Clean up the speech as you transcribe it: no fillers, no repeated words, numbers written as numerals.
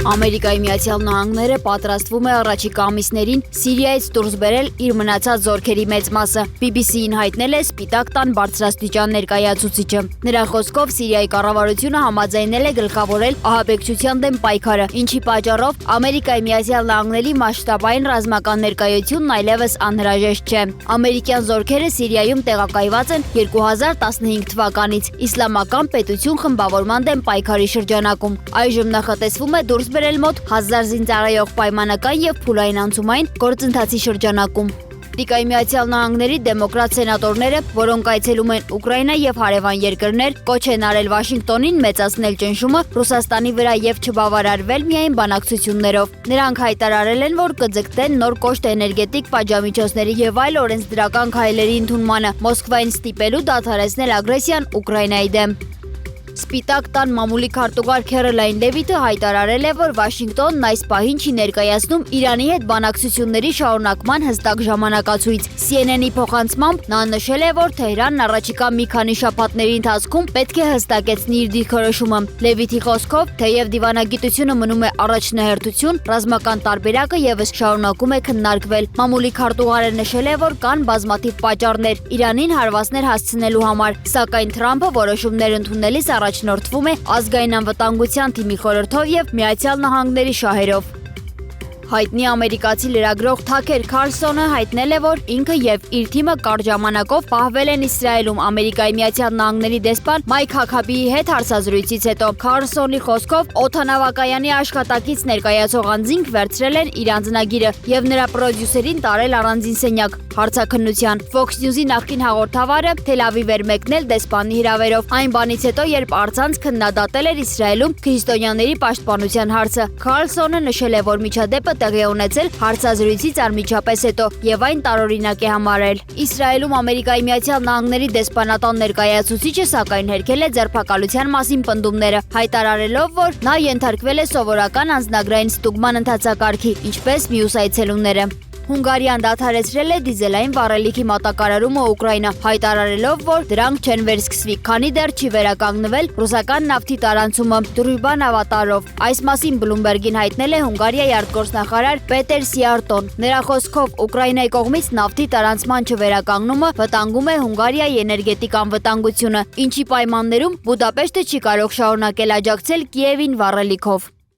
Ամերիկայի Միացյալ Նահանգները պատրաստվում է առաջիկա ամիսներին Սիրիայից դուրս բերել իր մնացած զորքերի մեծ մասը։ BBC-ին հայտնել է Սպիտակ տան բարձրաստիճան ներկայացուցիչը։ Նրա խոսքով Սիրիայի կառավարությունը համաձայնել է գլխավորել ահաբեկչության դեմ պայքարը, ինչի պատճառով Ամերիկայի Միացյալ Նահանգների մասշտաբային ռազմական ներկայությունն այլևս անհրաժեշտ չէ։ Ամերիկյան զորքերը Սիրիայում տեղակայված են 2015 թվականից Իսլամական պետություն խմբավորման դեմ պայքարի շրջանակում։ Այժմ նախատեսվում է դուրս բերել մոտ 1000 զինծառայող պայմանական եւ փուլային անցումային գործընթացի շրջանակում։ Ամերիկայի Միացյալ Նահանգների դեմոկրատ սենատորները, որոնք այցելում են Ուկրաինա եւ հարևան երկրներ, կոչ են արել Վաշինգտոնին մեծացնել ճնշումը Ռուսաստանի վրա եւ չբավարարվել միայն բանակցություններով։ Նրանք հայտարարել են, որ կձգտեն նոր կոշտ էներգետիկ պատժամիջոցների եւ այլ օրենսդրական քայլերի ընդունմանը, Մոսկվային ստիպելու դադարեցնել ագրեսիան Ուկրաինայի դեմ։ Սպիտակ տան մամուլի քարտուղար Քերոլայն Լևիթը հայտարարել է, որ Վաշինգտոնն այս պահին չի ներկայացնում Իրանի հետ բանակցությունների շարունակման հստակ ժամանակացույց։ CNN-ի փոխանցմամբ նա նշել է, որ Թեհրանն առաջիկա մի քանի շաբաթների ընթացքում պետք է հստակեցնի իր դիրքորոշումը։ Լևիթի խոսքով, թեև դիվանագիտությունը մնում է առաջնահերթություն, ռազմական տարբերակը եւս շարունակում է քննարկվել։ Մամուլի քարտուղարը նշել է, որ կան բազմաթիվ պատճառներ Իրանին հարվածներ հասցնելու համար, սակայն Թրամփը որոշումներ ընդունելիս առաջնորդվում է ազգային անվտանգության թիմի խորհրդով եւ Միացյալ Նահանգների շահերով։ Հայտնի ամերիկացի լրագրող Թաքեր Քարլսոնը հայտնել է, որ ինքը եւ իր թիմը կարճ ժամանակով պահվել են Իսրայելում Ամերիկայի Միացյալ Նահանգների դեսպան Մայք Հաքաբիի հետ հարցազրույցից հետո։ Քարլսոնի խոսքով օդանավակայանի աշխատակից ներկայացող անձինք վերցրել են իր անձնագիրը եւ նրա պրոդյուսերին տարել առանձին սենյակ հարցաքննության։ Fox News-ի նախկին հաղորդավարը Թել Ավիվ էր մեկնել դեսպանի հրավերով։ Այն բանից հետո, երբ առցանց քննադատել էր Իսրայելում քրիստոնյաների պաշտպանության հարցը, Քարլսոնը նշել է, որ միջադեպը տեղի ունեցել հարցազրույցից անմիջապես հետո եւ այն տարօրինակ է համարել։ Իսրայելում Ամերիկայի Միացյալ Նահանգների դեսպանատան ներկայացուցիչը սակայն հերքել է ձերբակալության մասին պնդումները, հայտարարելով, որ նա ենթարկվել է սովորական անձնագրային ստուգման ընթացակարգի, ինչպես մյուս այցելուները։ Հունգարիան դադարեցրել է դիզելային վառելիքի մատակարարումը Ուկրաինա, հայտարարելով, որ դրանք չեն վերսկսվի, քանի դեռ չի վերականգնվել ռուսական նավթի տարանցումը Դրուբա նավատարով։ Այս մասին Բլումբերգին հայտնել է Հունգարիայի արտգործնախարար Պետեր Սիարտոն։ Նրա խոսքով Ուկրաինայի կողմից նավթի տարանցման չվերականգնումը վտանգում է Հունգարիայի էներգետիկ անվտանգությունը, ինչի պայմաններում Բուդապեշտը չի կարող շարունակել աջակցել Կիևին վառելիքով։